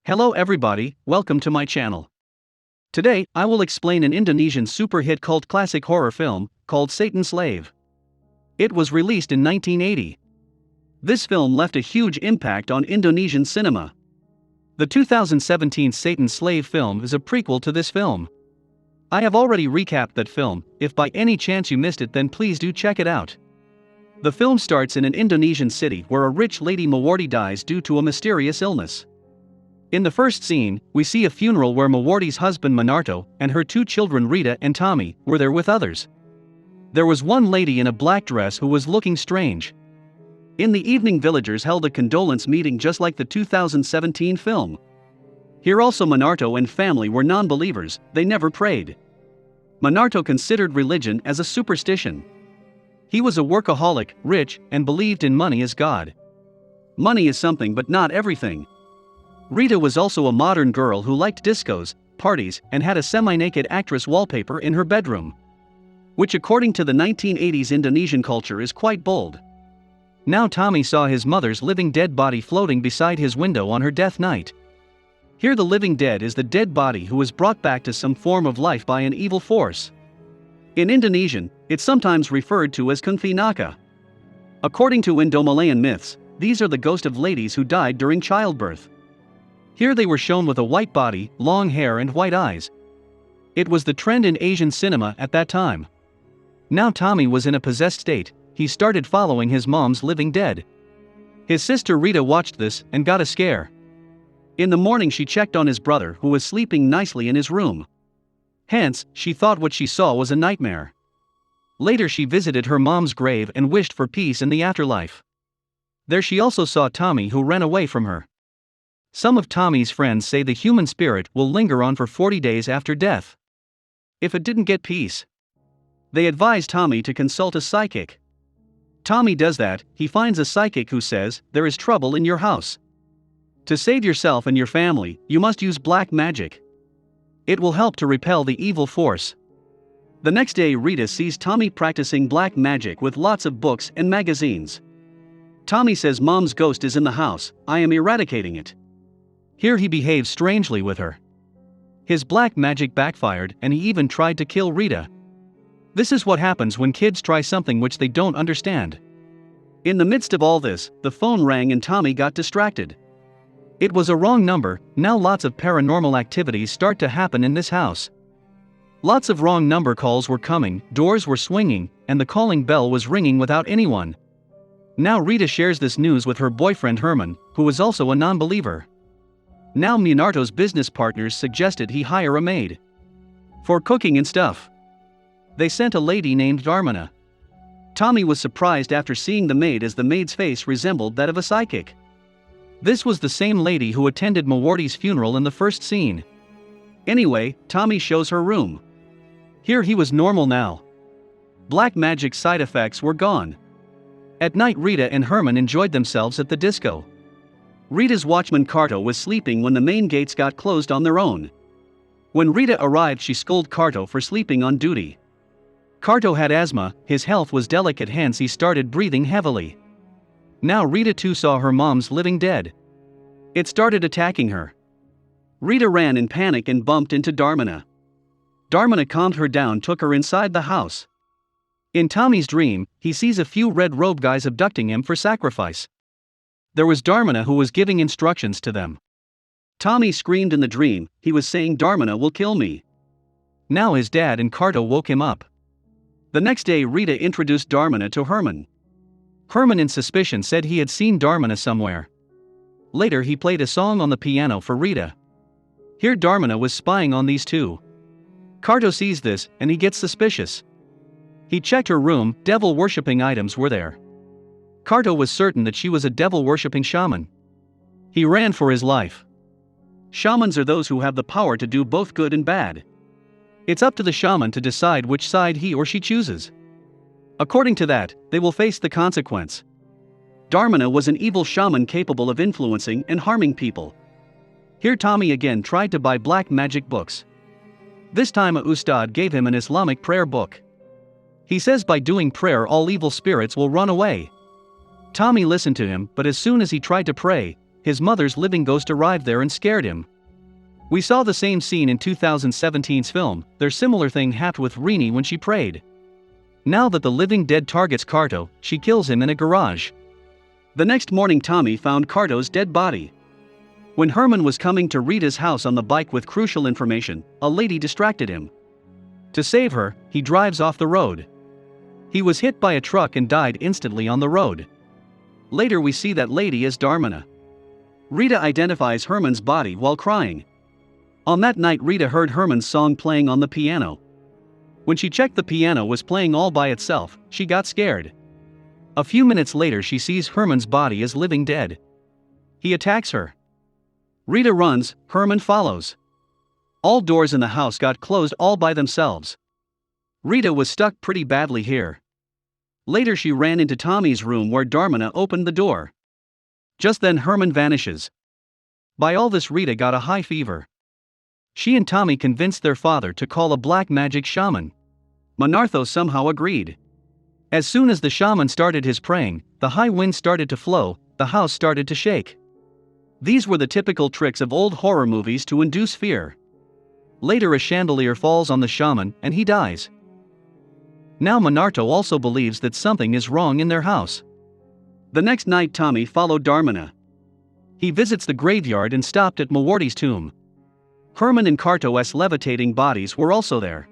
Hello everybody, welcome to my channel. Today, I will explain an Indonesian super hit cult classic horror film, called Satan's Slave. It was released in 1980. This film left a huge impact on Indonesian cinema. The 2017 Satan's Slave film is a prequel to this film. I have already recapped that film. If by any chance you missed it, then please do check it out. The film starts in an Indonesian city where a rich lady Mawarti dies due to a mysterious illness. In the first scene, we see a funeral where Mawarti's husband Minarto and her two children Rita and Tommy were there with others. There was one lady in a black dress who was looking strange. In the evening, villagers held a condolence meeting just like the 2017 film. Here also Minarto and family were non-believers, they never prayed. Minarto considered religion as a superstition. He was a workaholic, rich, and believed in money as God. Money is something but not everything. Rita was also a modern girl who liked discos, parties, and had a semi-naked actress wallpaper in her bedroom. Which according to the 1980s Indonesian culture is quite bold. Now Tommy saw his mother's living dead body floating beside his window on her death night. Here the living dead is the dead body who was brought back to some form of life by an evil force. In Indonesian, it's sometimes referred to as kunti-naka. According to Indo-Malayan myths, these are the ghosts of ladies who died during childbirth. Here they were shown with a white body, long hair and white eyes. It was the trend in Asian cinema at that time. Now Tommy was in a possessed state. He started following his mom's living dead. His sister Rita watched this and got a scare. In the morning she checked on his brother who was sleeping nicely in his room. Hence, she thought what she saw was a nightmare. Later she visited her mom's grave and wished for peace in the afterlife. There she also saw Tommy who ran away from her. Some of Tommy's friends say the human spirit will linger on for 40 days after death. If it didn't get peace, they advise Tommy to consult a psychic. Tommy does that. He finds a psychic who says, "There is trouble in your house. To save yourself and your family, you must use black magic. It will help to repel the evil force." The next day Rita sees Tommy practicing black magic with lots of books and magazines. Tommy says mom's ghost is in the house, I am eradicating it. Here he behaves strangely with her. His black magic backfired and he even tried to kill Rita. This is what happens when kids try something which they don't understand. In the midst of all this, the phone rang and Tommy got distracted. It was a wrong number. Now lots of paranormal activities start to happen in this house. Lots of wrong number calls were coming, doors were swinging, and the calling bell was ringing without anyone. Now Rita shares this news with her boyfriend Herman, who is also a non-believer. Now Minarto's business partners suggested he hire a maid for cooking and stuff. They sent a lady named Darmana. Tommy was surprised after seeing the maid as the maid's face resembled that of a psychic. This was the same lady who attended Mawarti's funeral in the first scene. Anyway, Tommy shows her room. Here he was normal now. Black magic side effects were gone. At night Rita and Herman enjoyed themselves at the disco. Rita's watchman Carto was sleeping when the main gates got closed on their own. When Rita arrived she scolded Carto for sleeping on duty. Carto had asthma, his health was delicate, hence he started breathing heavily. Now Rita too saw her mom's living dead. It started attacking her. Rita ran in panic and bumped into Darmana. Darmana calmed her down, took her inside the house. In Tommy's dream, he sees a few red-robed guys abducting him for sacrifice. There was Darmana who was giving instructions to them. Tommy screamed in the dream, he was saying Darmana will kill me. Now his dad and Carto woke him up. The next day Rita introduced Darmana to Herman. Herman in suspicion said he had seen Darmana somewhere. Later he played a song on the piano for Rita. Here Darmana was spying on these two. Carto sees this and he gets suspicious. He checked her room, devil-worshipping items were there. Carto was certain that she was a devil-worshipping shaman. He ran for his life. Shamans are those who have the power to do both good and bad. It's up to the shaman to decide which side he or she chooses. According to that, they will face the consequence. Darmana was an evil shaman capable of influencing and harming people. Here Tommy again tried to buy black magic books. This time a ustad gave him an Islamic prayer book. He says by doing prayer all evil spirits will run away. Tommy listened to him, but as soon as he tried to pray, his mother's living ghost arrived there and scared him. We saw the same scene in 2017's film. Their similar thing happened with Rini when she prayed. Now that the living dead targets Carto, she kills him in a garage. The next morning Tommy found Carto's dead body. When Herman was coming to Rita's house on the bike with crucial information, a lady distracted him. To save her, he drives off the road. He was hit by a truck and died instantly on the road. Later we see that lady as Dharmana. Rita identifies Herman's body while crying. On that night Rita heard Herman's song playing on the piano. When she checked, the piano was playing all by itself. She got scared. A few minutes later she sees Herman's body as living dead. He attacks her. Rita runs, Herman follows. All doors in the house got closed all by themselves. Rita was stuck pretty badly here. Later she ran into Tommy's room where Dharmana opened the door. Just then Herman vanishes. By all this Rita got a high fever. She and Tommy convinced their father to call a black magic shaman. Manartho somehow agreed. As soon as the shaman started his praying, the high wind started to flow, the house started to shake. These were the typical tricks of old horror movies to induce fear. Later a chandelier falls on the shaman and he dies. Now Manartho also believes that something is wrong in their house. The next night Tommy followed Dharmana. He visits the graveyard and stopped at Mawarti's tomb. Herman and Carto's levitating bodies were also there.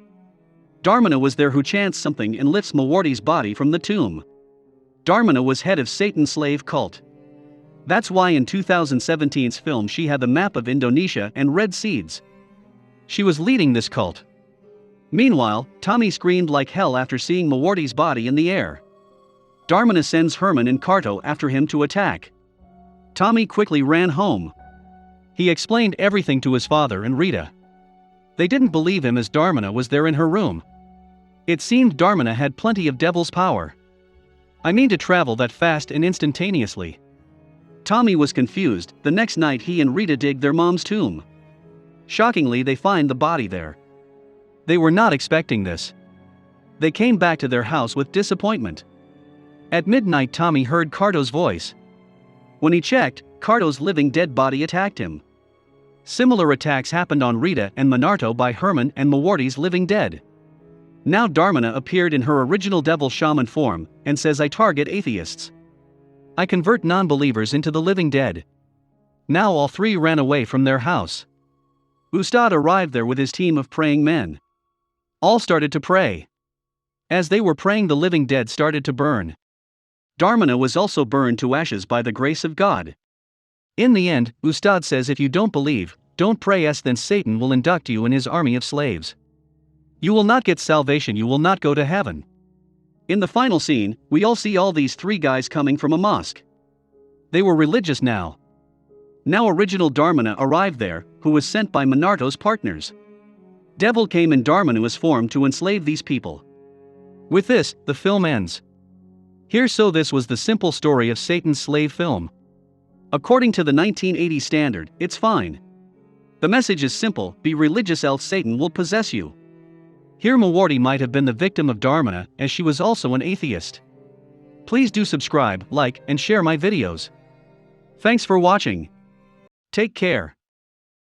Dharmana was there who chants something and lifts Mawarti's body from the tomb. Dharmana was head of Satan's slave cult. That's why in 2017's film she had the map of Indonesia and red seeds. She was leading this cult. Meanwhile, Tommy screamed like hell after seeing Mawarti's body in the air. Dharmana sends Herman and Carto after him to attack. Tommy quickly ran home. He explained everything to his father and Rita. They didn't believe him as Dharmana was there in her room. It seemed Dharmana had plenty of devil's power. I mean to travel that fast and instantaneously. Tommy was confused. The next night he and Rita dig their mom's tomb. Shockingly they find the body there. They were not expecting this. They came back to their house with disappointment. At midnight Tommy heard Carto's voice. When he checked, Carto's living dead body attacked him. Similar attacks happened on Rita and Manartho by Herman and Mawarti's living dead. Now Dharmana appeared in her original devil shaman form and says, I target atheists. I convert non-believers into the living dead. Now all three ran away from their house. Ustad arrived there with his team of praying men. All started to pray. As they were praying, the living dead started to burn. Dharmana was also burned to ashes by the grace of God. In the end, Ustad says, if you don't believe, don't pray, then Satan will induct you in his army of slaves. You will not get salvation, you will not go to heaven. In the final scene, we all see all these three guys coming from a mosque. They were religious now. Now original Dharmana arrived there, who was sent by Manartho's partners. Devil came in Dharmana's form to enslave these people. With this, the film ends. So this was the simple story of Satan's slave film. According to the 1980 standard, it's fine. The message is simple: be religious else Satan will possess you. Here Mawarti might have been the victim of Dharmana, as she was also an atheist. Please do subscribe, like, and share my videos. Thanks for watching. Take care.